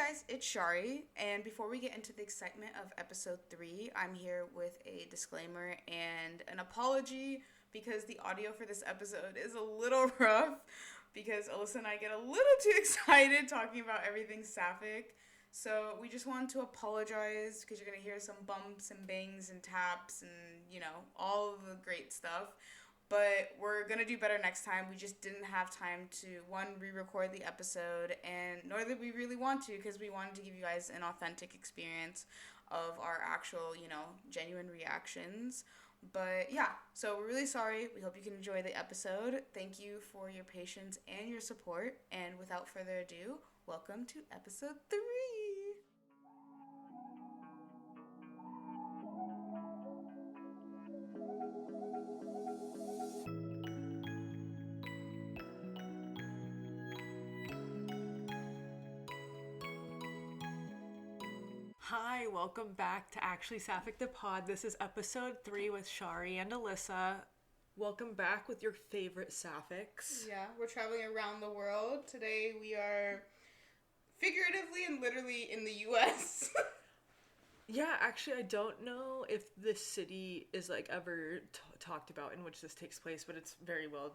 guys, it's Shari, and before we get into the excitement of episode 3, I'm here with a disclaimer and an apology because the audio for this episode is a little rough because Alyssa and I get a little too excited talking about everything sapphic. So we just wanted to apologize because you're going to hear some bumps and bangs and taps and, all of the great stuff. But we're going to do better next time. We just didn't have time to, one, re-record the episode, and nor did we really want to because we wanted to give you guys an authentic experience of our actual, genuine reactions. But yeah, so we're really sorry. We hope you can enjoy the episode. Thank you for your patience and your support. And without further ado, welcome to episode 3. Hi, welcome back to Actually Sapphic the Pod. This is episode 3 with Shari and Alyssa. Welcome back with your favorite sapphics. Yeah, we're traveling around the world. Today we are figuratively and literally in the U.S. Yeah, actually I don't know if this city is ever talked about in which this takes place, but it's very well,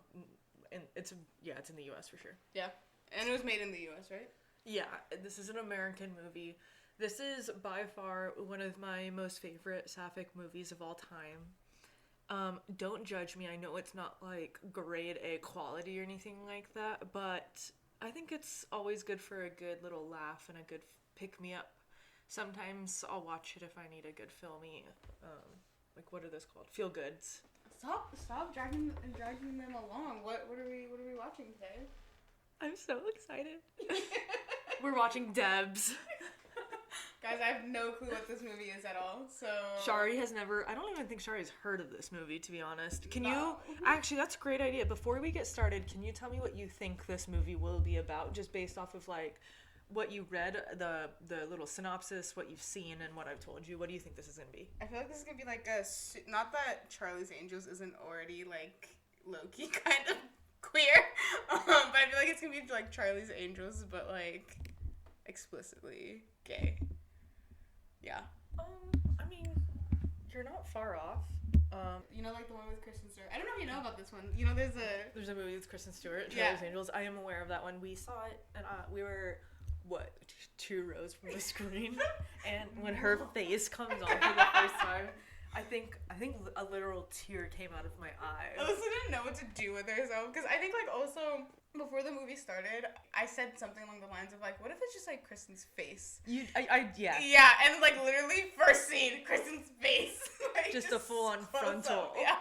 it's in the U.S. for sure. Yeah, and it was made in the U.S., right? Yeah, this is an American movie. This is by far one of my most favorite sapphic movies of all time. Don't judge me. I know it's not grade A quality or anything like that, but I think it's always good for a good little laugh and a good pick-me-up. Sometimes I'll watch it if I need a good filmy, what are those called? Feel goods. Stop dragging them along. What are we watching today? I'm so excited. We're watching D.E.B.S. Guys, I have no clue what this movie is at all, so... Shari has never... I don't even think Shari's heard of this movie, to be honest. Can you... Actually, that's a great idea. Before we get started, can you tell me what you think this movie will be about, just based off of, what you read, the little synopsis, what you've seen, and what I've told you? What do you think this is going to be? I feel like this is going to be not that Charlie's Angels isn't already, low-key kind of queer, but I feel like it's going to be, Charlie's Angels, but, explicitly gay. Yeah. I mean, you're not far off. The one with Kristen Stewart. I don't know if you know about this one. There's a movie with Kristen Stewart, Charlie's Yeah. Angels. I am aware of that one. We saw it, and we were, 2 rows from the screen, and when her face comes on for the first time, I think a literal tear came out of my eye. Alyssa didn't know what to do with herself, because I think, also, before the movie started, I said something along the lines of, what if it's just, Kristen's face? Yeah. Yeah, and, literally, first scene, Kristen's face. Just a full-on frontal. Yeah.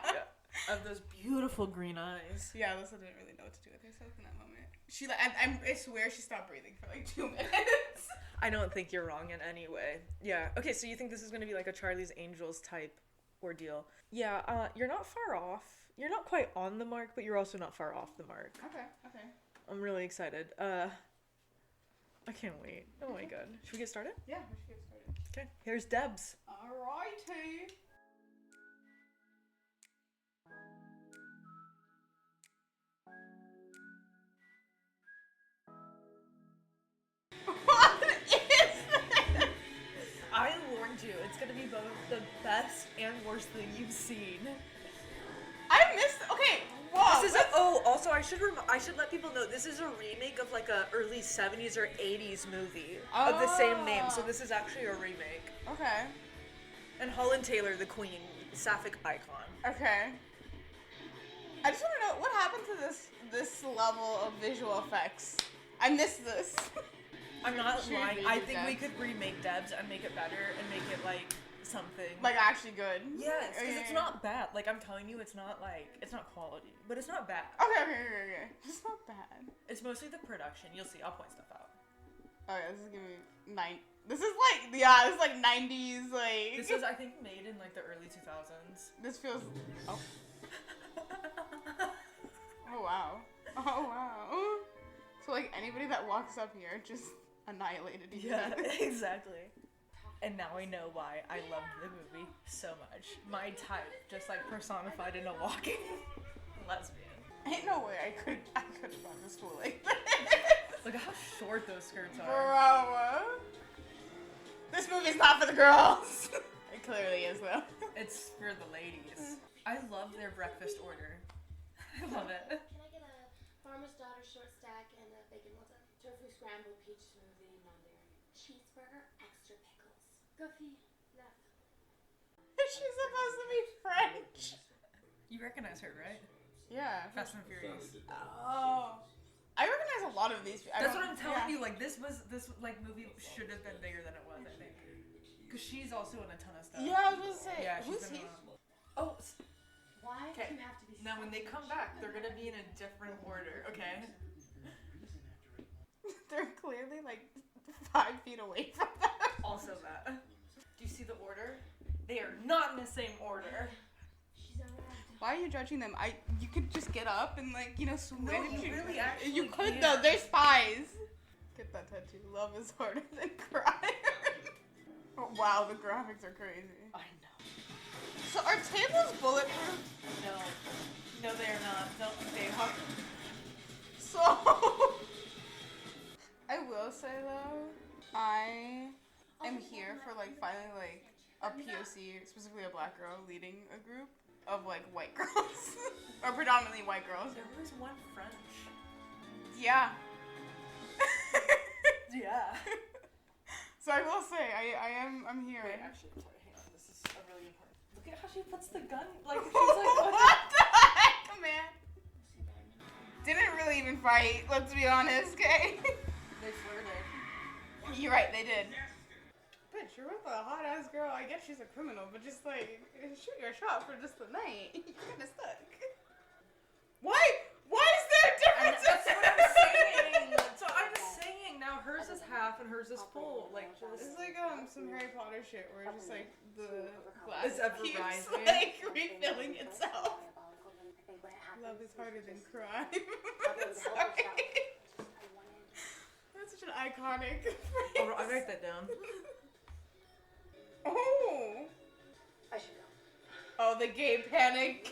Of those beautiful green eyes. Yeah, Alyssa didn't really know what to do with herself in that moment. She, I swear she stopped breathing for, 2 minutes. I don't think you're wrong in any way. Yeah. Okay, so you think this is going to be a Charlie's Angels type ordeal. Yeah, you're not far off. You're not quite on the mark, but you're also not far off the mark. Okay. I'm really excited. I can't wait. Oh my god. Should we get started? Yeah, we should get started. Okay, here's D.E.B.S. Alrighty. What is this? I warned you, it's gonna be both the best and worst thing you've seen. I missed. Okay, whoa. This is also I should let people know this is a remake of a early 70s or 80s movie of the same name. So this is actually a remake. Okay. And Holland Taylor, the queen, sapphic icon. Okay. I just want to know what happened to this level of visual effects. I missed this. I'm not lying. I think we D.E.B.S. could remake D.E.B.S. and make it better and make it something. Actually good. Yes, because it's not bad. I'm telling you, it's not it's not quality, but it's not bad. Okay. It's not bad. It's mostly the production. You'll see. I'll point stuff out. Oh yeah, this is gonna be This is 90s This was I think made in the early 2000s. This feels. Oh. Oh wow. So anybody that walks up here just annihilated each other. Yeah, exactly. And now I know why I loved the movie so much. My type, just personified in a walking lesbian. Ain't no way I could have gone to school like this. Look at how short those skirts are. Bro. movie's not for the girls. It clearly is, though. It's for the ladies. I love their breakfast order. I love it. Can I get a farmer's daughter short stack and a bacon well done? Tofu scrambled peach smoothie, non-dairy. Cheeseburger, extra pickles. Goofy, left. She's supposed to be French. You recognize her, right? Yeah. Fast and Furious. Oh. I recognize a lot of these. That's what I'm telling you. Like this movie should have been bigger than it was. I think. Because she's also in a ton of stuff. Yeah, I was gonna say. Yeah, who's he? Oh. Why do Okay. you have to be Now when they come back, they're gonna be in a different order. Okay. They're clearly like 5 feet away from them. Also that. Do you see the order? They are not in the same order. She's arrived. Why are you judging them? You could just get up and like swim. No, you really actually You could can't. though. They're spies. Get that tattoo. Love is harder than crime. Oh, wow, the graphics are crazy. I know. So are tables bulletproof? No. No, they are not. They are. So I will say though, I am here for like finally like a POC, specifically a black girl leading a group of like white girls. Or predominantly white girls. There was one French. Yeah. Yeah. So I will say, I'm here. Wait, actually, I'm sorry, hang on. This is a really important. Look at how she puts the gun, like, she's What like, the heck, man? Didn't really even fight, let's be honest, okay? They flirted. You're right, they did. Bitch, you're with a hot ass girl. I guess she's a criminal, but just like, shoot your shot for just the night. You're kinda stuck. Why is there a difference? That's what I'm saying. So I'm saying now hers is half and hers is full. Like, It's just. like some Harry Potter shit where it's just like the glass It's ever keeps rising. like refilling itself. Love is harder than crime. Sorry. That's such an iconic phrase. I'll write that down. Oh. I should go. Oh, the gay panic.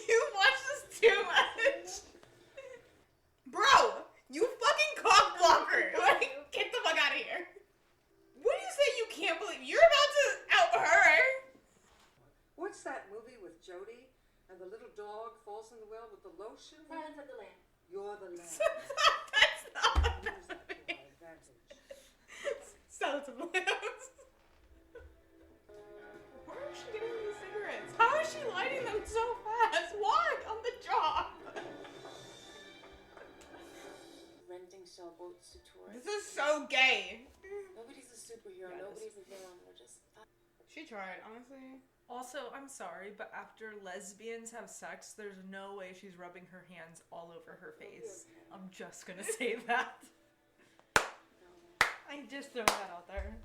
You watch this too much. Bro, you fucking cock blocker. Like, get the fuck out of here. What do you say you can't believe? You're about to out her. What's that movie with Jodie and the little dog falls in the well with the lotion? Silence of the Lamb. You're the lamb. That's not Use that to my advantage. Silence of the Lambs. Where is she getting these cigarettes? How is she lighting them so fast? Why? On the job. Renting sailboats to tourists. This is so gay. Nobody's a superhero. Yeah, Nobody's a villain. We're just. She tried, honestly. Also, I'm sorry, but after lesbians have sex, there's no way she's rubbing her hands all over her face. I'm just gonna say that. I just throw that out there.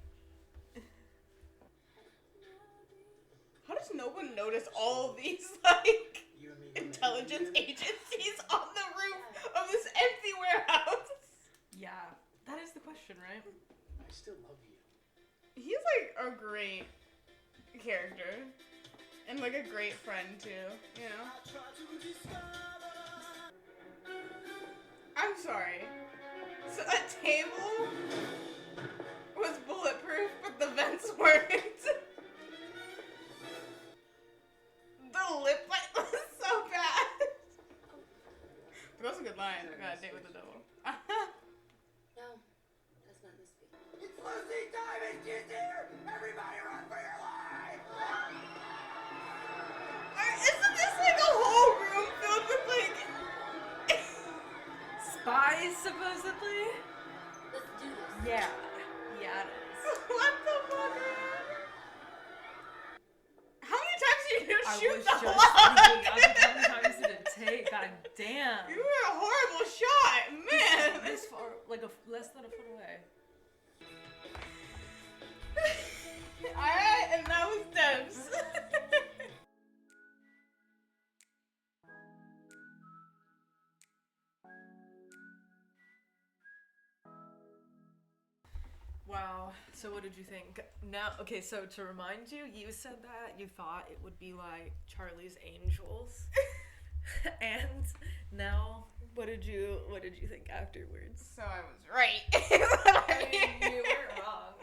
How does no one notice all of these, like, intelligence agencies on the roof of this empty warehouse? Yeah, that is the question, right? I still love you. He's, like, a great character. And, like, a great friend, too, you know? I'm sorry. So a table was bulletproof, but the vents weren't. The lip bite was so bad. But that was a good line. I got a date with the devil. No, that's not this speak. It's Lucy Diamond, she's here! Everybody run for your life! Isn't this like a whole room filled with like Spies, supposedly? Let's do this. Yeah. Yeah, it is. what the fuck? How many times did you I shoot was the just lock? thinking, I was like, how many times did it take? God damn. You were a horrible shot, man. This far, like less than a foot away. Alright, and that was D.E.B.S. Wow. So what did you think? Now, okay, so to remind you, you said that you thought it would be like Charlie's Angels. And now what did you think afterwards? So I was right. I mean, you weren't wrong.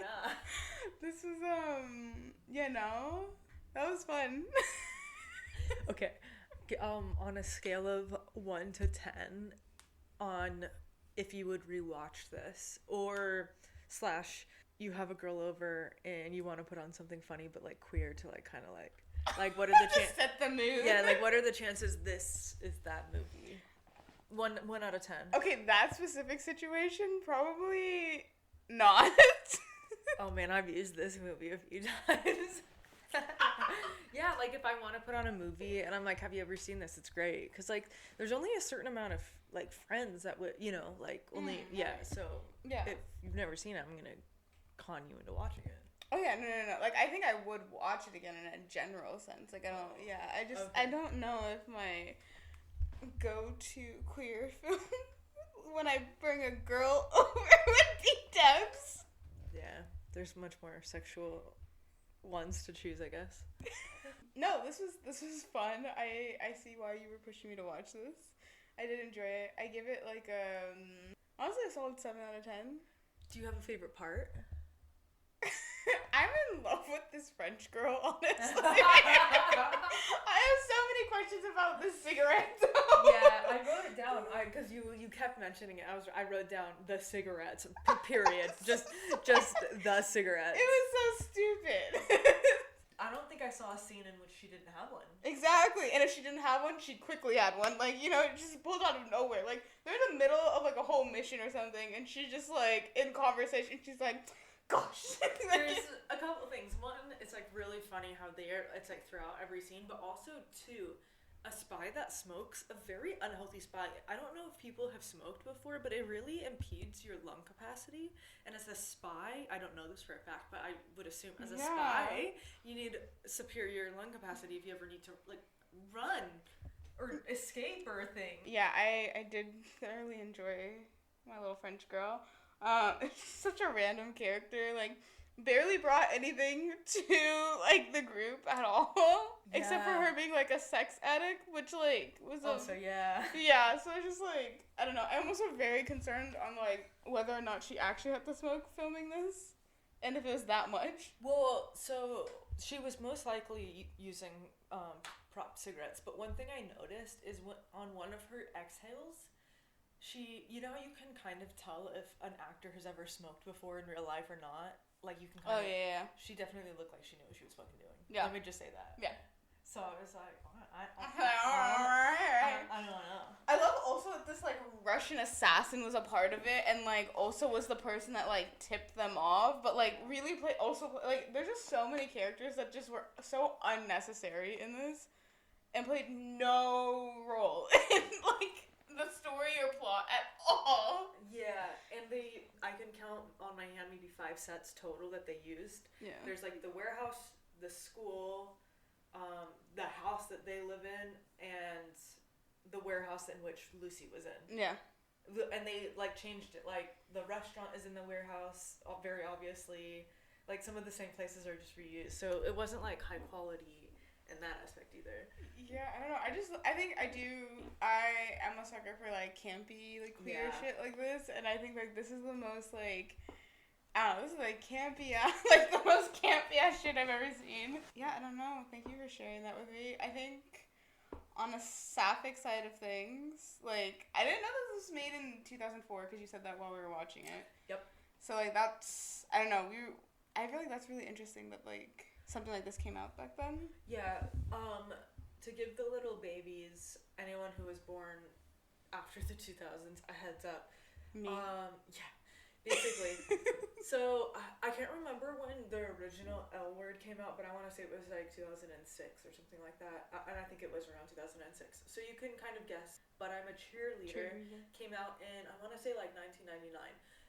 know. That was fun. Okay. On a scale of 1 to 10, on if you would rewatch this, or / you have a girl over and you want to put on something funny but like queer to like kind of like what are the chances? Set the mood. Yeah, like what are the chances this is that movie? 1 out of 10. Okay, that specific situation, probably not. Oh man, I've used this movie a few times. Yeah, like if I want to put on a movie and I'm like, have you ever seen this? It's great. Because like there's only a certain amount of like friends that would, like only, so Yeah. if you've never seen it, I'm going to con you into watching it. Oh yeah, no. Like I think I would watch it again in a general sense. Like I don't know if my go-to queer film when I bring a girl over would be D.E.B.S. Yeah, there's much more sexual ones to choose, I guess. No, this was fun. I see why you were pushing me to watch this. I did enjoy it. I give it like honestly a solid 7 out of 10. Do you have a favorite part? I'm in love with this French girl, honestly. I have so many questions about this cigarette. Yeah, I wrote it down because you kept mentioning it. I wrote down the cigarettes. Period. just the cigarettes. It was so stupid. I don't think I saw a scene in which she didn't have one. Exactly, and if she didn't have one, she quickly had one. Like, it just pulled out of nowhere. Like, they're in the middle of like a whole mission or something, and she's just like in conversation. She's like, "Gosh." There's a couple things. One, it's like really funny how it's like throughout every scene, but also two, a spy that smokes, a very unhealthy spy. I don't know if people have smoked before, but it really impedes your lung capacity. And as a spy, I don't know this for a fact, but I would assume as a spy, you need superior lung capacity if you ever need to like run or escape or a thing. Yeah, I did thoroughly enjoy my little French girl. It's such a random character, like barely brought anything to like the group at all, except for her being like a sex addict, which like was yeah, so it's just like I don't know. I'm also very concerned on like whether or not she actually had to smoke filming this, and if it was that much. Well, so she was most likely using prop cigarettes, but one thing I noticed is on one of her exhales, she, you can kind of tell if an actor has ever smoked before in real life or not. Like, you can kind of... yeah. She definitely looked like she knew what she was fucking doing. Yeah. Let me just say that. Yeah. So I was like, I don't know. I love also that this, like, Russian assassin was a part of it and, like, also was the person that, like, tipped them off. But, like, really like, there's just so many characters that just were so unnecessary in this and played no role in, like, the story or plot at all. Yeah, and I can count on my hand maybe 5 sets total that they used. Yeah. There's like the warehouse, the school, the house that they live in, and the warehouse in which Lucy was in. Yeah. And they like changed it. Like the restaurant is in the warehouse, very obviously. Like some of the same places are just reused. So it wasn't like high quality in that aspect either. Yeah, I don't know. I am a sucker for like campy, like queer shit like this, and I think like this is the most like, I don't know, this is like campy like the most campy ass shit I've ever seen. Yeah, I don't know. Thank you for sharing that with me. I think on the sapphic side of things, like I didn't know this was made in 2004 because you said that while we were watching it. Yep. So like that's, I don't know. I feel like that's really interesting that like something like this came out back then. Yeah. To give the little babies, anyone who was born after the 2000s, a heads up. Me. Yeah, basically. So, I can't remember when the original L Word came out, but I want to say it was like 2006 or something like that. And I think it was around 2006. So you can kind of guess. But I'm a Cheerleader. Came out in, I want to say like 1999.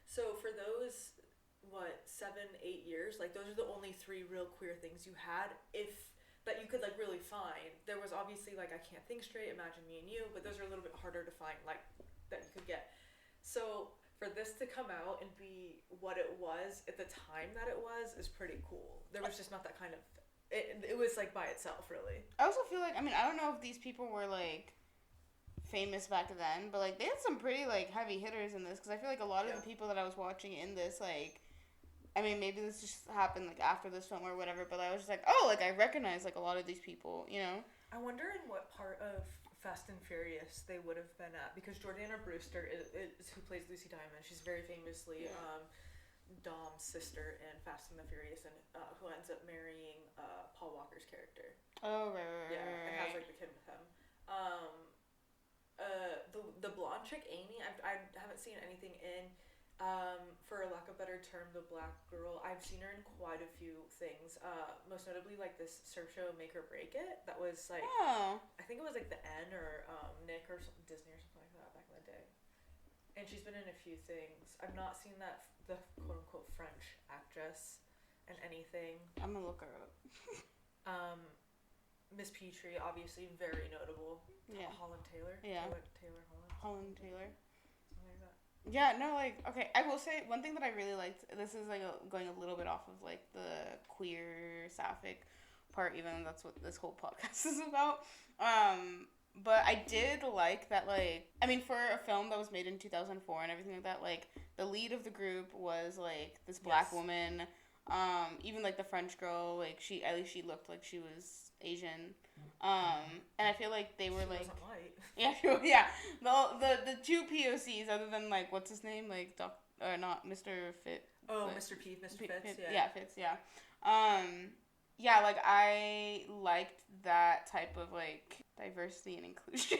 So for those, 7-8 years, like those are the only 3 real queer things you had, that you could like really find. There was obviously like I Can't Think Straight, Imagine Me and You, but those are a little bit harder to find, like that you could get. So for this to come out and be what it was at the time that it was is pretty cool. There was just not that kind of it was like by itself really. I also feel like, I mean, I don't know if these people were like famous back then, but like they had some pretty like heavy hitters in this, because I feel like a lot of the people that I was watching in this like I mean, maybe this just happened, like, after this film or whatever, but I was just like, oh, like, I recognize, like, a lot of these people, you know? I wonder in what part of Fast and Furious they would have been at, because Jordana Brewster is who plays Lucy Diamond. She's very famously Dom's sister in Fast and the Furious, and who ends up marrying Paul Walker's character. Oh, right. Yeah, and has like the kid with him. The blonde chick Amy, I haven't seen anything in. For lack of a better term, the black girl. I've seen her in quite a few things. Most notably, like this surf show Make or Break It. That was like, I think it was like the N or Nick or Disney or something like that back in the day. And she's been in a few things. I've not seen the quote unquote French actress in anything. I'm gonna look her up. Miss Petrie, obviously very notable. Yeah. Holland Taylor. Yeah. Taylor Holland. Holland Taylor. Something like that. Yeah, no, like, okay, I will say, one thing that I really liked, this is, like, going a little bit off of, like, the queer sapphic part, even though that's what this whole podcast is about, but I did like that, like, I mean, for a film that was made in 2004 and everything like that, like, the lead of the group was, like, this black woman, even, like, the French girl, like, at least she looked like she was Asian, and I feel like they were, She like, wasn't white. yeah, the two POCs, other than, like, what's his name, like, not Mr. Fit. Oh, Mr. P, Mr. Fitz, yeah. Yeah, Fitz, yeah. Yeah, like, I liked that type of, like, diversity and inclusion.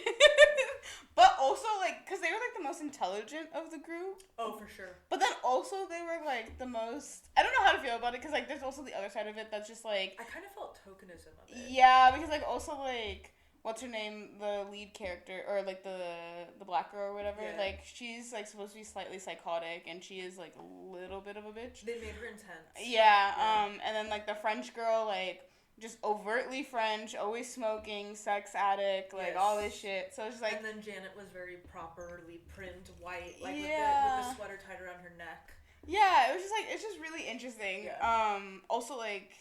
But also, like, because they were, like, the most intelligent of the group. Oh, for sure. But then also they were, like, the most... I don't know how to feel about it, because, like, there's also the other side of it that's just, like... I kind of felt tokenism of it. Yeah, because, like, also, like... What's her name? The lead character, or, like, the black girl or whatever. Yeah. Like, she's, like, supposed to be slightly psychotic, and she is, like, a little bit of a bitch. They made her intense. Yeah, and then, like, the French girl, like, just overtly French, always smoking, sex addict, like, all this shit. So it's just, like... And then Janet was very properly primed white, like, with the sweater tied around her neck. Yeah, it was just, like, it's just really interesting. Yeah. Also, like...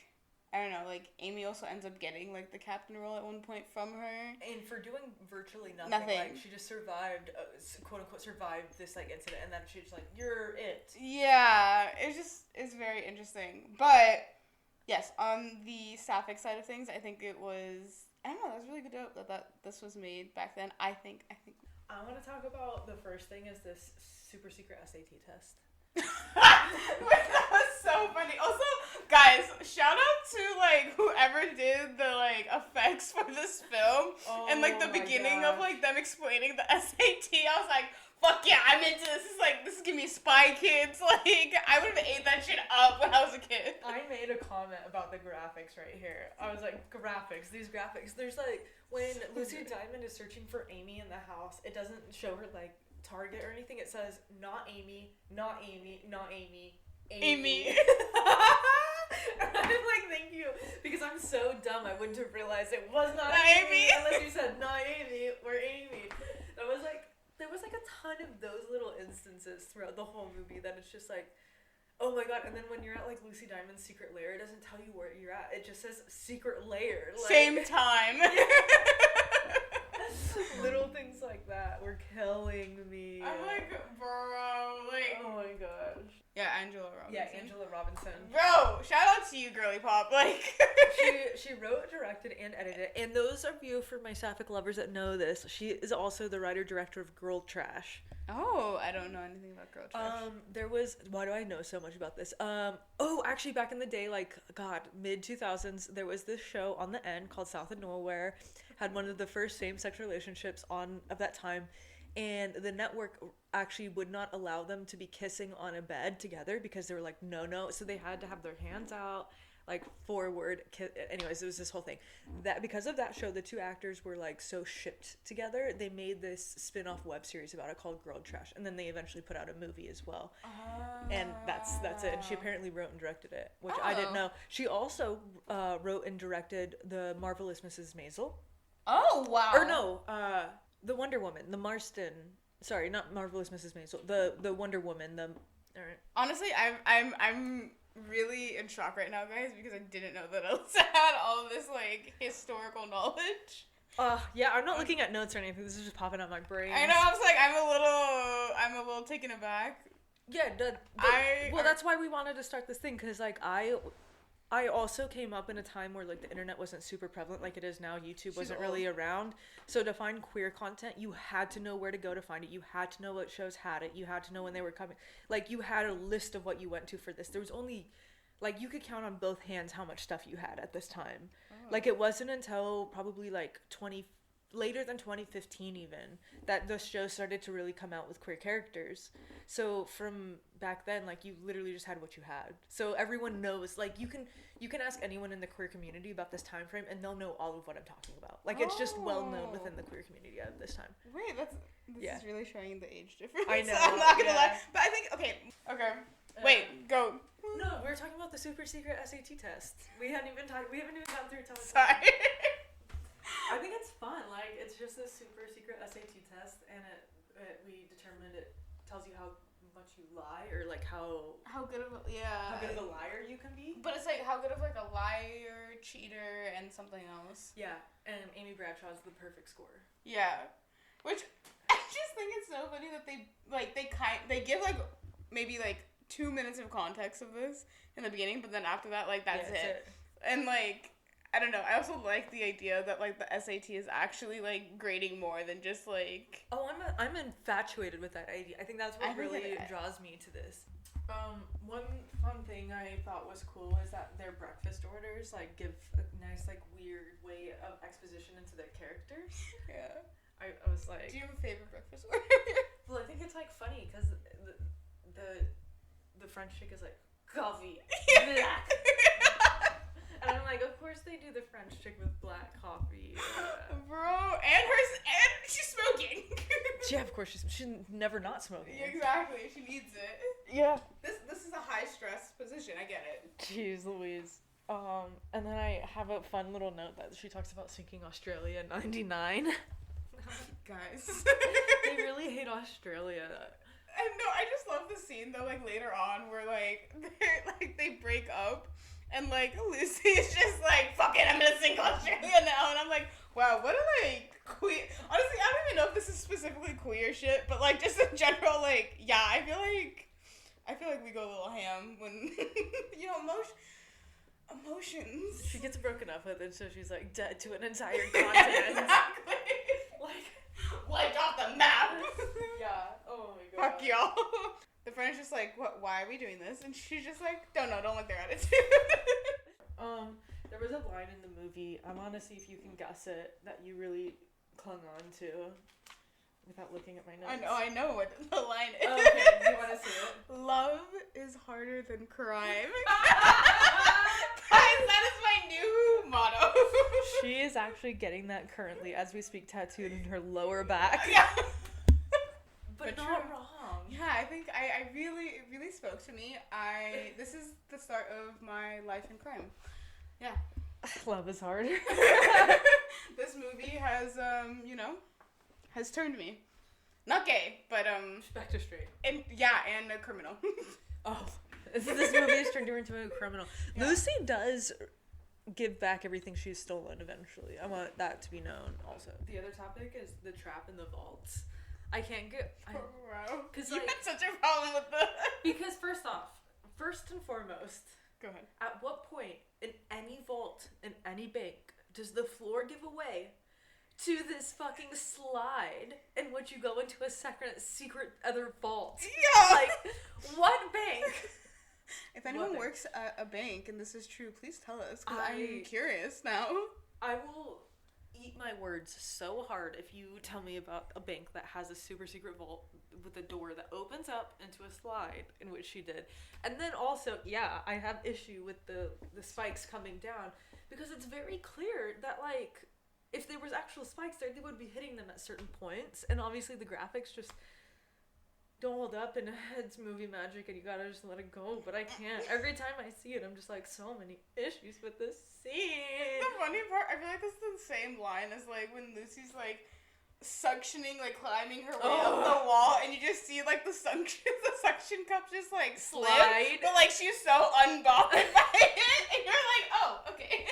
I don't know, like, Amy also ends up getting, like, the captain role at one point from her. And for doing virtually nothing. Like, she just survived, quote-unquote, survived this, like, incident, and then she's just like, you're it. Yeah, it's very interesting. But, yes, on the sapphic side of things, I think it was, I don't know, that was really good that this was made back then. I think. I want to talk about the first thing is this super secret SAT test. That was so funny. Also, guys, shout out to, like, whoever did the, like, effects for this film. And, like, the beginning of, like, them explaining the SAT. I was like, fuck yeah, I'm into this. This is giving me Spy Kids. Like, I would have ate that shit up when I was a kid. I made a comment about the graphics right here. I was like, these graphics. There's, like, when Lucy Diamond is searching for Amy in the house, it doesn't show her, like, target or anything. It says, not Amy, not Amy, not Amy, Amy. I'm like, thank you, because I'm so dumb I wouldn't have realized it was not Amy unless you said not Amy or Amy. There was like a ton of those little instances throughout the whole movie that it's just like, oh my god. And then when you're at, like, Lucy Diamond's secret lair, it doesn't tell you where you're at. It just says secret lair. Like, same time. Little things like that were killing me. I'm like, bro, like... Oh my gosh. Yeah, Angela Robinson. Yeah, Angela Robinson. Bro, shout out to you, girly pop. Like, she wrote, directed, and edited. And those of you for my sapphic lovers that know this, she is also the writer-director of Girl Trash. oh, I don't know anything about Girl Trash. There was, why do I know so much about this? Actually back in the day, like, God, mid-2000s, there was this show on the N called South of Nowhere, had one of the first same-sex relationships of that time, and the network actually would not allow them to be kissing on a bed together because they were like, no, so they had to have their hands out, like, forward. Anyways, it was this whole thing. That because of that show, the two actors were, like, so shipped together, they made this spin-off web series about it called Girl Trash, and then they eventually put out a movie as well. And that's it. And she apparently wrote and directed it, which I didn't know. She also wrote and directed The Marvelous Mrs. Maisel. Oh, wow. Or no, the Wonder Woman, the Marston. Sorry, not Marvelous Mrs. Maisel. The Wonder Woman. Honestly, I'm really in shock right now, guys, because I didn't know that Elsa had all of this, like, historical knowledge. Yeah, I'm not looking at notes or anything. This is just popping out my brain. I know. I was like, I'm a little taken aback. Yeah, that's why we wanted to start this thing, because, like, I also came up in a time where, like, the internet wasn't super prevalent like it is now. YouTube wasn't really around. So to find queer content, you had to know where to go to find it. You had to know what shows had it. You had to know when they were coming. Like, you had a list of what you went to for this. There was only, like, you could count on both hands how much stuff you had at this time. Like, it wasn't until probably, like, later than 2015 even, that the show started to really come out with queer characters. So from back then, like, you literally just had what you had. So everyone knows, like, you can ask anyone in the queer community about this time frame and they'll know all of what I'm talking about. Like, it's just well known within the queer community at this time. Wait, this is really showing the age difference. I know. I'm not gonna lie. But I think, okay. Wait, go. No, we were talking about the super secret SAT test. We haven't even gone through time. Sorry. I think it's fun. Like, it's just a super secret SAT test, and we determined it tells you how much you lie, or like how good of a liar you can be. But it's like how good of like a liar, cheater, and something else. Yeah, and Amy Bradshaw's the perfect score. Yeah, which I just think it's so funny that they give like maybe like 2 minutes of context of this in the beginning, but then after that, like, that's it. And like, I don't know. I also like the idea that, like, the SAT is actually, like, grading more than just, like... Oh, I'm infatuated with that idea. I think that's what really draws me to this. One fun thing I thought was cool is that their breakfast orders, like, give a nice, like, weird way of exposition into their characters. Yeah. I was like... Do you have a favorite breakfast order? Well, I think it's, like, funny, because the French chick is like, coffee, black. And I'm like, of course they do the French chick with black coffee. Bro, and she's smoking. Yeah, of course she's never not smoking. Exactly, she needs it. Yeah. This is a high stress position. I get it. Jeez Louise. And then I have a fun little note that she talks about sinking Australia in '99. Guys, they really hate Australia. And no, I just love the scene though, like later on where they break up. And, like, Lucy is just like, fuck it, I'm gonna sing Australia now. And I'm like, wow, what a, like, queer... Honestly, I don't even know if this is specifically queer shit, but, like, just in general, like, yeah, I feel like we go a little ham when, you know, emotions. She gets broken up with, and so she's, like, dead to an entire continent. Exactly. Like, wiped off the map. Yeah. Oh, my God. Fuck y'all. The friend is just like, what? Why are we doing this? And she's just like, don't like their attitude. There was a line in the movie, I want to see if you can guess it, that you really clung on to without looking at my notes. I know what the line is. Oh, okay, do you want to see it? Love is harder than crime. Guys, that is my new motto. She is actually getting that currently as we speak, tattooed in her lower back. Yeah. But not wrong. Yeah, I think it really spoke to me. This is the start of my life in crime. Yeah. Love is hard. This movie has, has turned me. Not gay, but, back to straight. And a criminal. Oh. This movie has turned her into a criminal. Yeah. Lucy does give back everything she's stolen eventually. I want that to be known also. The other topic is the trap in the vaults. I can't get... Because you had such a problem with the... Because first and foremost... Go ahead. At what point in any vault, in any bank, does the floor give away to this fucking slide in which you go into a secret other vault? Yeah! Like, what bank? If anyone works at a bank and this is true, please tell us, because I'm curious now. I will... eat my words so hard if you tell me about a bank that has a super secret vault with a door that opens up into a slide, in which she did. And then also, I have issue with the spikes coming down, because it's very clear that, like, if there was actual spikes there, they would be hitting them at certain points, and obviously the graphics just don't hold up, and it's movie magic, and you gotta just let it go, but I can't. Every time I see it, I'm just like, so many issues with this scene. The funny part, I feel like this is the same line as, like, when Lucy's, like, suctioning, like, climbing her way up the wall, and you just see, like, the suction cup just, like, slide. But, like, she's so unbothered by it, and you're like, oh, okay.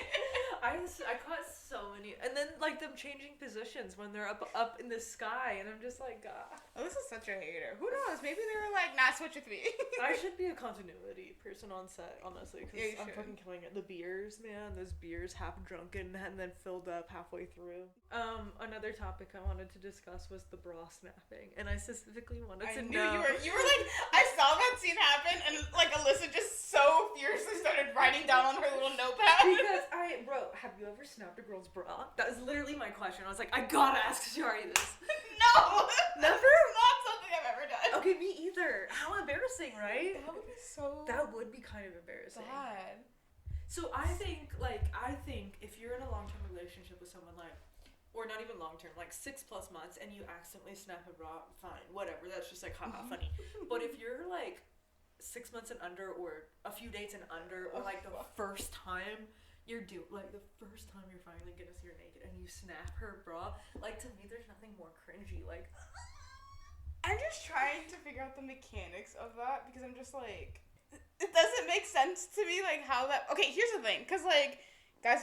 I I caught so many, and then like them changing positions when they're up in the sky, and I'm just like, God. Oh, this is such a hater. Who knows? Maybe they were like, nah, switch with me. I should be a continuity person on set, honestly, because Yeah, you I'm should. fucking killing it. The beers, man, those beers half drunken and then filled up halfway through. Another topic I wanted to discuss was the bra snapping, and I specifically wanted I to knew know. you were like, I saw that scene happen, and like Alyssa just so fiercely started writing down on her little notepad. Because I wrote, have you ever snapped a girl's bra? That was literally my question. I was like, I gotta ask Shari this. No! Never? It's not something I've ever done. Okay, me either. How embarrassing, right? That would be so That would be kind of embarrassing. bad. So I think if you're in a long-term relationship with someone, like, or not even long-term, like 6+ months, and you accidentally snap a bra, fine, whatever. That's just like haha funny. But if you're like 6 months and under, or a few dates and under, or like the first time you're the first time you're finally gonna see her naked and you snap her bra, like, to me there's nothing more cringy. Like, I'm just trying to figure out the mechanics of that because I'm just like, it doesn't make sense to me, like, how that. Okay, here's the thing, because, like, guys,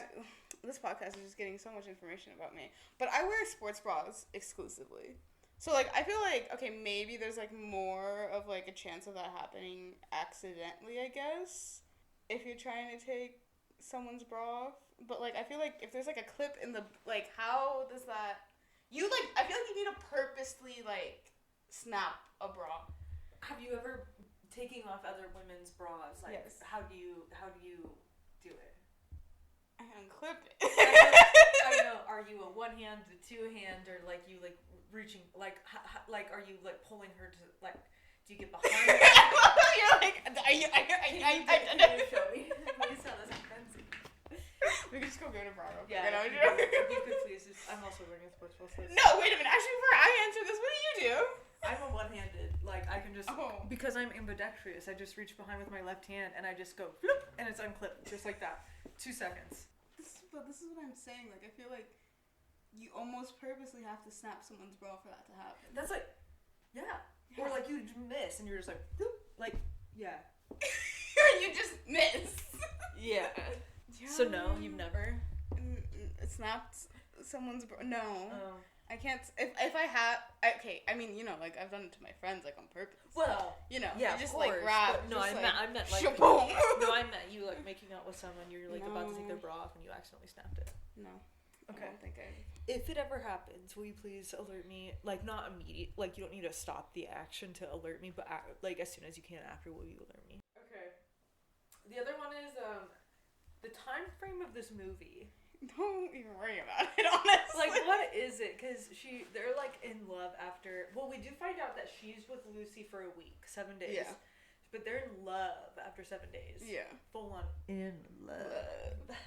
this podcast is just getting so much information about me, but I wear sports bras exclusively. So, like, I feel like, okay, maybe there's, like, more of, like, a chance of that happening accidentally, I guess, if you're trying to take someone's bra off. But, like, I feel like if there's, like, a clip in the, like, how does that, I feel like you need to purposely, like, snap a bra. have you ever taken off other women's bras? Like, Yes. how do you do it? I unclip it. I know. Are you a one hand, a two hand, or like you like reaching like like are you like pulling her to like? Do you get behind her? You're like, Can you show me? Please tell us. I'm fancy. We can just go to bra. Yeah. You know? If you could please. I'm also wearing a sports bra. So No, wait a minute. Actually, before I answer this, what do you do? I'm a one-handed. Like, I can just Oh. because I'm ambidextrous. I just reach behind with my left hand and I just go floop, and it's unclipped just like that. 2 seconds. But this is what I'm saying. Like, I feel like you almost purposely have to snap someone's bra for that to happen. That's like, yeah. Or like you miss and you're just like, bloop, like, yeah. You just miss. Yeah. Yeah. So no, you've never. Snapped someone's bra. No. Oh. I can't. If I have. Okay, I mean, you know, like, I've done it to my friends, like, on purpose. Well, You know, yeah, you just, of like, course, grab. but no, just, I meant like. shaboom. No, I meant you like making out with someone. You're like about to take their No. bra off and you accidentally snapped it. No. Okay. I don't think I. If it ever happens, will you please alert me? Like, not immediate. Like, you don't need to stop the action to alert me, but like as soon as you can after, will you alert me? Okay. The other one is the time frame of this movie. Don't even worry about it, honestly. Like, what is it? Because they're like in love after. Well, we do find out that she's with Lucy for a week, 7 days. Yeah. But they're in love after 7 days. Yeah. Full on in love.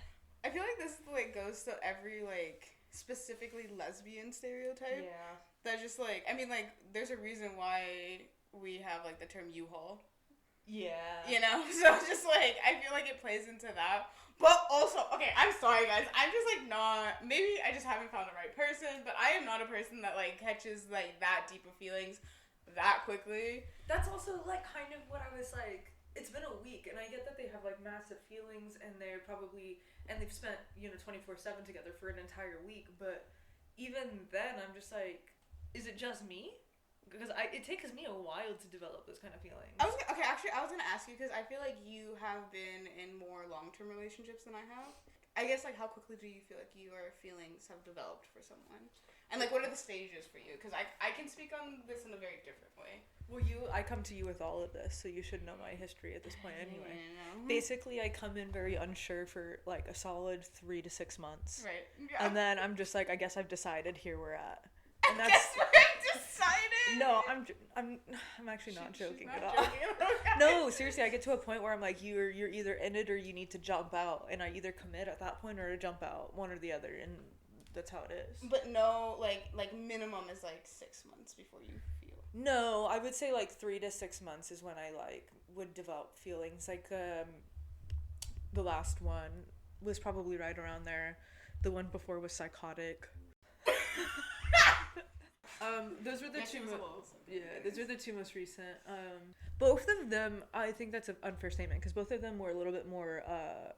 I feel like this, like, goes to every, like, specifically lesbian stereotype. Yeah. That just, like, I mean, like, there's a reason why we have, like, the term U-Haul. Yeah. You know? So it's just, like, I feel like it plays into that. But also, okay, I'm sorry, guys. I'm just, like, not, maybe I just haven't found the right person, but I am not a person that, like, catches, like, that deep of feelings that quickly. That's also, like, kind of what I was, like, it's been a week, and I get that they have, like, massive feelings, and they've spent, 24/7 together for an entire week, but even then, I'm just, like, is it just me? Because it takes me a while to develop those kind of feelings. I was gonna ask you, because I feel like you have been in more long-term relationships than I have. I guess, like, how quickly do you feel like your feelings have developed for someone? And, like, what are the stages for you? Because I can speak on this in a very different way. Well, I come to you with all of this, so you should know my history at this point anyway. Yeah. Basically, I come in very unsure for, like, a solid 3 to 6 months. Right. Yeah. And then I'm just like, I guess I've decided, here we're at. And that's what I've decided. No, I'm actually not joking She's at not all. joking. Okay. No, seriously, I get to a point where I'm like, you're either in it or you need to jump out, and I either commit at that point or to jump out, one or the other, and that's how it is. But no, like minimum is like 6 months before you feel. No, I would say like 3 to 6 months is when I like would develop feelings. Like the last one was probably right around there. The one before was psychotic. Those were the two. Those were the two most recent. Both of them, I think that's an unfair statement because both of them were a little bit more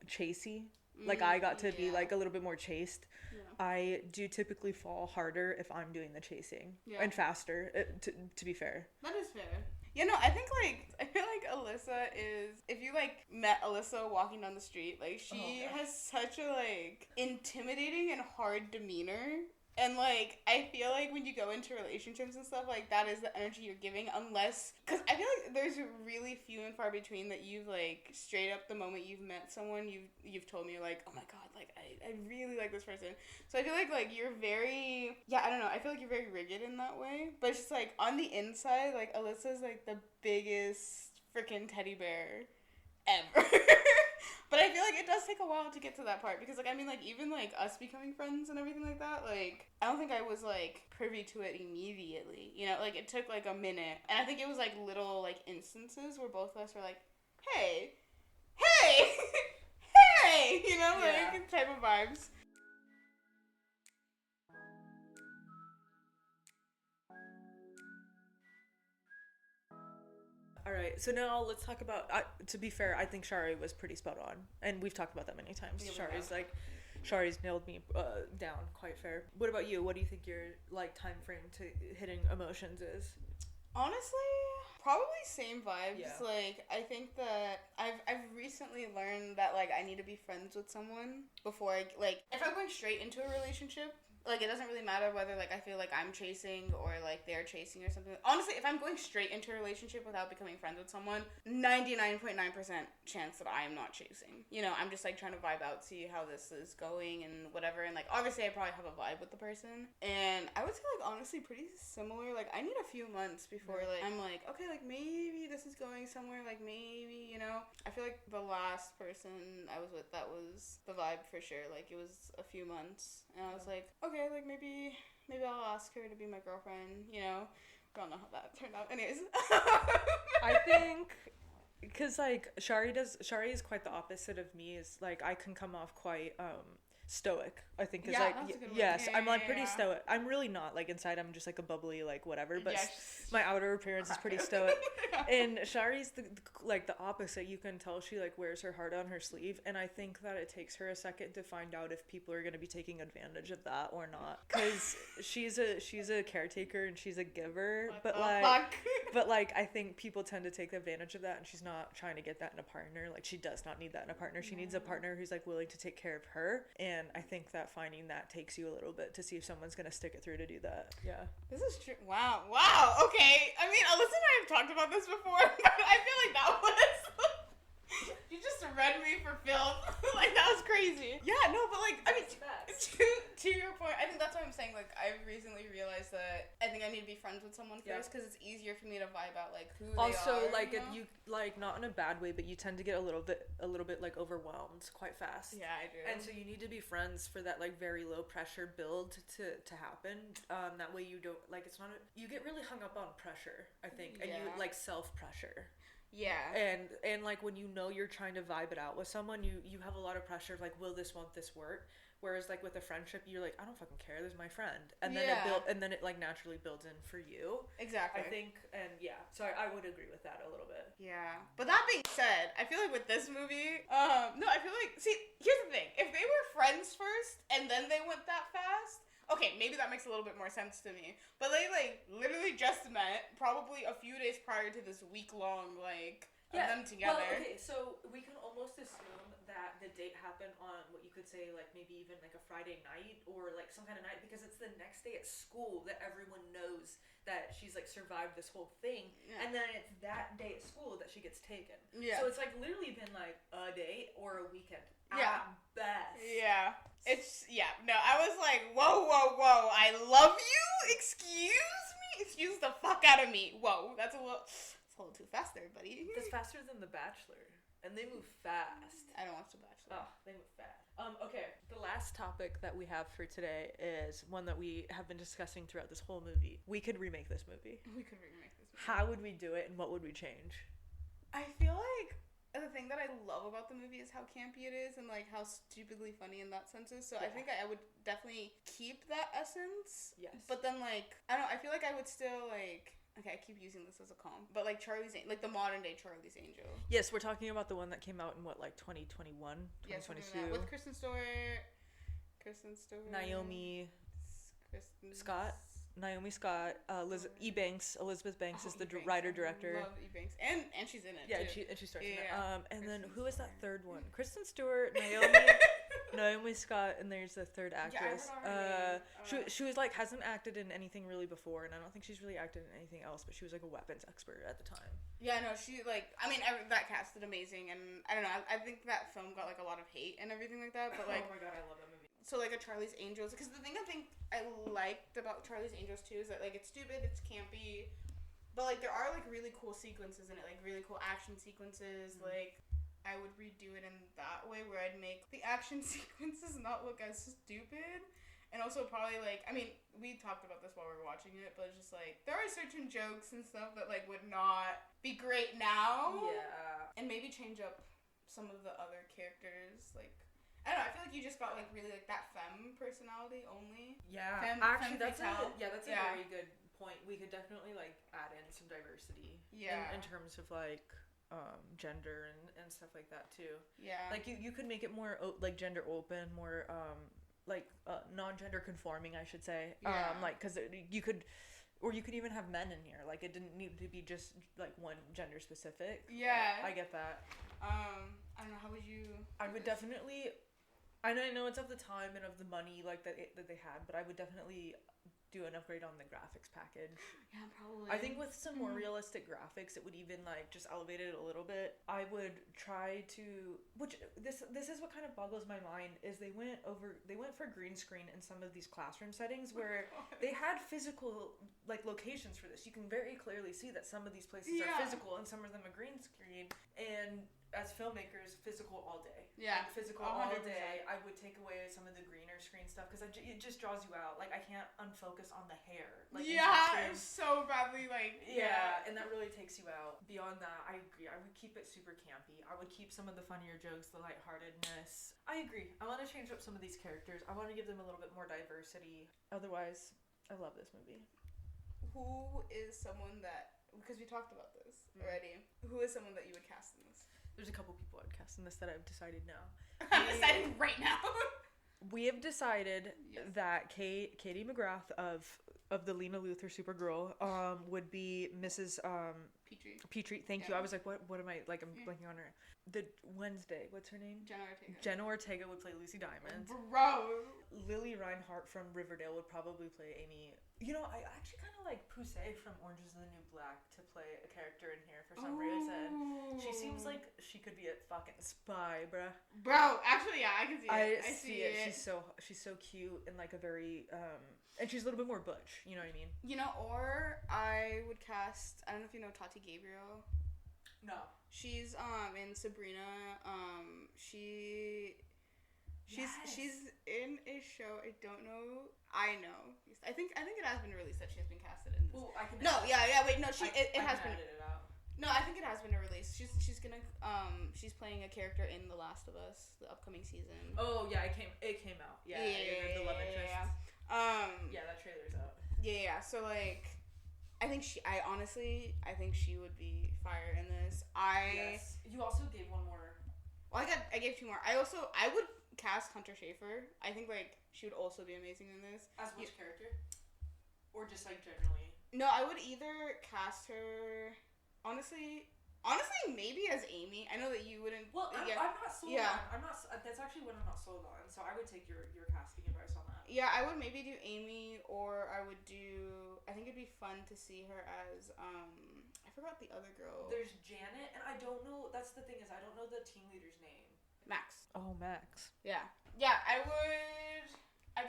chasey Like I got to be Yeah. like a little bit more chased. Yeah. I do typically fall harder if I'm doing the chasing Yeah. and faster. To be fair. That is fair. You know, I think, like, I feel like Alyssa is, if you, like, met Alyssa walking down the street, like, she has such a, like, intimidating and hard demeanor. And, like, I feel like when you go into relationships and stuff, like, that is the energy you're giving, unless, because I feel like there's really few and far between that you've, like, straight up the moment you've met someone, you've told me, you're like, oh my god, like, I really like this person. So I feel like, you're very, I don't know, I feel like you're very rigid in that way, but it's just, like, on the inside, like, Alyssa's, like, the biggest freaking teddy bear ever. But I feel like it does take a while to get to that part because, like, I mean, like, even, like, us becoming friends and everything like that, like, I don't think I was, like, privy to it immediately, you know, like, it took, like, a minute, and I think it was, like, little, like, instances where both of us were like, hey, hey, you know, like, type of vibes. All right, so now let's talk about. To be fair, I think Shari was pretty spot on, and we've talked about that many times. Yeah, Shari's nailed me down quite fair. What about you? What do you think your like time frame to hitting emotions is? Honestly, probably same vibes. Yeah. Like, I think that I've recently learned that, like, I need to be friends with someone before I, like, if I'm going straight into a relationship, like, it doesn't really matter whether, like, I feel like I'm chasing or, like, they're chasing or something. Honestly, if I'm going straight into a relationship without becoming friends with someone, 99.9% chance that I am not chasing. You know, I'm just, like, trying to vibe out, see how this is going and whatever. And, like, obviously I probably have a vibe with the person. And I would say, like, honestly pretty similar. Like, I need a few months before, like, I'm like, okay, like, maybe this is going somewhere. Like, maybe, you know? I feel like the last person I was with, that was the vibe for sure. Like, it was a few months. And I was like, okay, like, maybe I'll ask her to be my girlfriend, you know? I don't know how that turned out. Anyways. I think because like Shari is quite the opposite of me. Is like I can come off quite stoic. I think is like that's a good word. yes, Yeah, I'm like yeah, pretty yeah. stoic. I'm really not like inside. I'm just like a bubbly like whatever. But Yes. my outer appearance is pretty stoic. And Shari's the like the opposite. You can tell she like wears her heart on her sleeve, and I think that it takes her a second to find out if people are gonna be taking advantage of that or not. Because she's a caretaker and she's a giver, but like I think people tend to take advantage of that, and she's not trying to get that in a partner. Like she does not need that in a partner. She needs a partner who's like willing to take care of her, and I think that finding that takes you a little bit to see if someone's gonna stick it through to do that. Yeah. This is true. Wow. Okay. I mean, Alyssa and I have talked about this before, but I feel like that was... You just read me for filth. Like, that was crazy. Yeah, no, but, like, I mean, to your point, I think that's what I'm saying. Like, I've recently realized that I think I need to be friends with someone first because it's easier for me to vibe out, like, who Also, they are. like, you if know? you, like, not in a bad way, but you tend to get a little bit, like, overwhelmed quite fast. Yeah, I do. And so you need to be friends for that, like, very low pressure build to happen. That way you don't, like, it's not, you get really hung up on pressure, I think, and you, like, self-pressure. Yeah. And like, when you know you're trying to vibe it out with someone, you have a lot of pressure of, like, won't this work? Whereas, like, with a friendship, you're like, I don't fucking care, this is my friend. And then it like, naturally builds in for you. Exactly. I think, and yeah, so I would agree with that a little bit. Yeah. But that being said, I feel like with this movie, no, I feel like, see, here's the thing. If they were friends first and then they went that fast, okay, maybe that makes a little bit more sense to me. But they, like, literally just met probably a few days prior to this week-long, like, of them together. Well, okay, so we can almost assume that the date happened on what you could say, like, maybe even, like, a Friday night or, like, some kind of night, because it's the next day at school that everyone knows that she's, like, survived this whole thing. Yeah. And then it's that day at school that she gets taken. Yeah. So it's, like, literally been, like, a day or a weekend. At best. Yeah. It's, no, I was like, whoa, I love you? Excuse me? Excuse the fuck out of me. Whoa, that's a little too fast there, buddy. That's faster than The Bachelor. And they move fast. I don't watch The Bachelor. Oh, they move fast. Okay, the last topic that we have for today is one that we have been discussing throughout this whole movie. We could remake this movie. How would we do it, and what would we change? I feel like the thing that I love about the movie is how campy it is and, like, how stupidly funny in that sense is. So I think I would definitely keep that essence. Yes. But then, like, I don't know, I feel like I would still, like, Okay, I keep using this as a comp. But, like, like, the modern-day Charlie's Angel. Yes, we're talking about the one that came out in, what, like, 2021? Yeah, 2022? with Kristen Stewart. Naomi Kristen Scott. Naomi Scott. Elizabeth Banks is the E-Banks. writer-director. I love E-Banks. And she's in it, Yeah, too. and she stars in it. Yeah. And then, Kristen who is that Stewart. third one? Kristen Stewart, Naomi Scott, and there's the third actress. Yeah, I forgot her name. She was like hasn't acted in anything really before, and I don't think she's really acted in anything else. But she was like a weapons expert at the time. Yeah, no, she, like, I mean, that cast did amazing, and I don't know, I think that film got, like, a lot of hate and everything like that, but, like, oh my god, I love that movie. so, like, a Charlie's Angels, because the thing I think I liked about Charlie's Angels, too, is that, like, it's stupid, it's campy, but, like, there are, like, really cool sequences in it, like, really cool action sequences, like, I would redo it in that way, where I'd make the action sequences not look as stupid. And also probably, like, I mean, we talked about this while we were watching it, but it's just, like, there are certain jokes and stuff that, like, would not be great now. Yeah. And maybe change up some of the other characters. Like, I don't know, I feel like you just got, like, really, like, that femme personality only. Yeah. Femme Actually, that's fatale. a very good point. We could definitely, like, add in some diversity. Yeah. In terms of, like, gender and stuff like that, too. Yeah. Like, you could make it more, like, gender open, more, non-gender conforming, I should say. Yeah. Like, because you could even have men in here. Like, it didn't need to be just, like, one gender specific. Yeah. I get that. I don't know, how would you... I would definitely... I know it's of the time and of the money, like, that they had, but I would definitely do an upgrade on the graphics package. Yeah, probably. I think with some more realistic graphics, it would even, like, just elevate it a little bit. I would try to, which this is what kind of boggles my mind, is they went for green screen in some of these classroom settings where they had physical, like, locations for this. You can very clearly see that some of these places are physical and some of them are green screen, and as filmmakers, physical all day. Yeah. Like, physical 100%. all day. I would take away some of the greener screen stuff because it just draws you out. Like, I can't unfocus on the hair. Like, it's so badly, like... Yeah, and that really takes you out. Beyond that, I agree. I would keep it super campy. I would keep some of the funnier jokes, the lightheartedness. I agree. I want to change up some of these characters. I want to give them a little bit more diversity. Otherwise, I love this movie. Who is someone that... Because we talked about this already. Who is someone that you would cast in this? There's a couple people I'd cast in this that I've decided now. I'm deciding right now. We have decided that Katie McGrath of the Lena Luthor Supergirl would be Mrs. Petrie. Thank you. I was like, what am I, like, I'm blanking on her. The Wednesday, what's her name? Jenna Ortega would play Lucy Diamond. Bro. Lily Reinhart from Riverdale would probably play Amy. You know, I actually kind of like Poussey from Orange is the New Black to play a character in here for some reason. She seems like she could be a fucking spy, bruh. Bro, actually, yeah, I can see it. I see it. She's so cute and, like, a very and she's a little bit more butch. You know what I mean? You know, or I would cast. I don't know if you know Tati Gabriel. No. She's in Sabrina. She's in a show. I don't know. I know. I think it has been released that she has been casted in this. Ooh, I can. No, yeah. Wait, no. It has been. Edit it out. No, I think it has been released. She's gonna she's playing a character in The Last of Us, the upcoming season. Oh yeah, it came out. Yeah, the love interest. Yeah, that trailer's out. Yeah. So, like, I think she would be fire in this. Yes. You also gave one more. Well, I gave two more. I would cast Hunter Schafer. I think, like, she would also be amazing in this. As which character? Or just, like, generally? No, I would either cast her. Honestly, maybe as Amy. I know that you wouldn't. Well, I'm not sold on. I'm not. That's actually what I'm not sold on. So I would take your casting advice on that. Yeah, I would maybe do Amy, or I would do. I think it'd be fun to see her as I forgot the other girl. There's Janet, and I don't know. That's the thing, is I don't know the team leader's name. Max. Oh, Max. Yeah. I would. I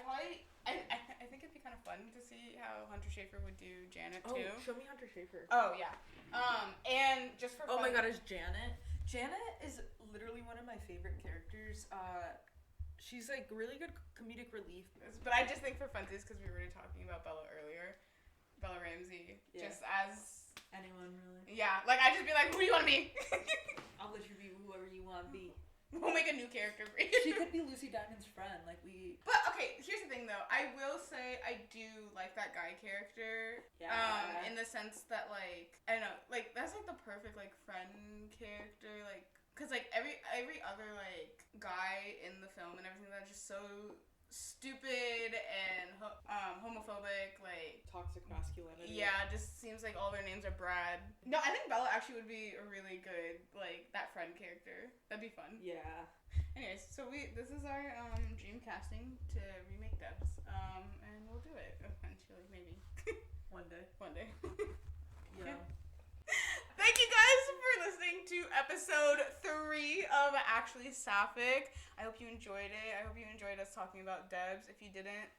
think it'd be kind of fun to see how Hunter Schafer would do Janet too. Oh, show me Hunter Schafer. Oh yeah. And just for oh fun, my god, is Janet? Janet is literally one of my favorite characters. She's like really good comedic relief. But I just think for funsies, because we were talking about Bella earlier, Bella Ramsey, just as anyone really. Yeah, like I'd just be like, who do you want to be? I'll let you be whoever you want to be. We'll make a new character for you. She could be Lucy Diamond's friend. Like, we... But, okay, here's the thing, though. I will say I do like that guy character. Yeah. In the sense that, like, I don't know, like, that's, like, the perfect, like, friend character, like, because, like, every other, like, guy in the film and everything that's just so stupid and homophobic, like... Toxic masculinity. Yeah, just seems like all their names are Brad. No, I think Bella actually would be a really good, like, that friend character. That'd be fun. Yeah. Anyways, so this is our dream casting to remake D.E.B.S. And we'll do it eventually, maybe. One day. One day. Yeah. Thank you guys for listening to episode 3 of Actually Sapphic. I hope you enjoyed it. I hope you enjoyed us talking about D.E.B.S. If you didn't,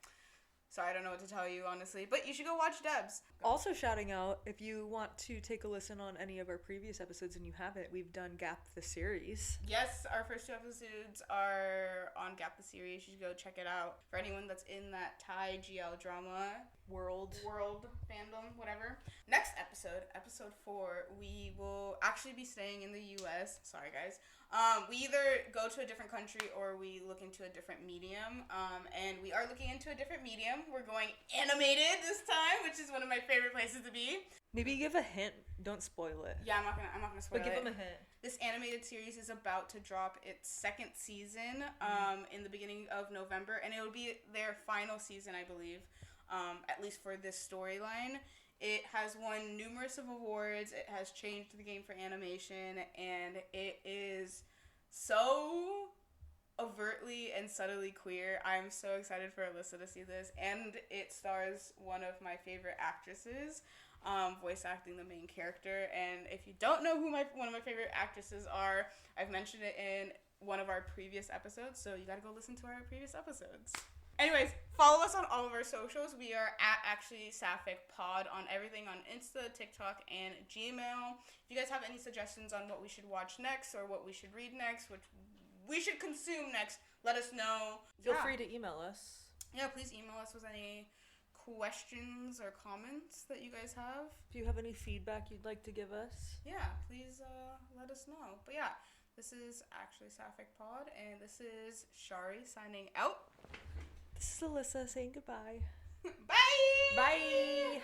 sorry, I don't know what to tell you, honestly. But you should go watch D.E.B.S. Also shouting out, if you want to take a listen on any of our previous episodes and you haven't, we've done Gap the series. Yes, our first 2 episodes are on Gap the series. You should go check it out. For anyone that's in that Thai GL drama world fandom, whatever. Next episode, episode 4, we will actually be staying in the US. Sorry, guys. We either go to a different country or we look into a different medium. And we are looking into a different medium. We're going animated this time, which is one of my favorite places to be. Maybe give a hint. Don't spoil it. Yeah, I'm not gonna spoil it. But give them a hint. This animated series is about to drop its 2nd season in the beginning of November, and it will be their final season, I believe, at least for this storyline. It has won numerous of awards. It has changed the game for animation, and it is so overtly and subtly queer. I'm so excited for Alyssa to see this, and it stars one of my favorite actresses, voice acting the main character. And if you don't know who one of my favorite actresses are, I've mentioned it in one of our previous episodes, so you gotta go listen to our previous episodes. Anyways, follow us on all of our socials. We are at Actually Sapphic Pod on everything, on Insta, TikTok, and Gmail. If you guys have any suggestions on what we should watch next or what we should read next, which we should consume next, let us know. Feel free to email us. Yeah, please email us with any questions or comments that you guys have. If you have any feedback you'd like to give us. Yeah, please let us know. But yeah, this is Actually Sapphic Pod, and this is Shari signing out. This is Alyssa saying goodbye. Bye! Bye!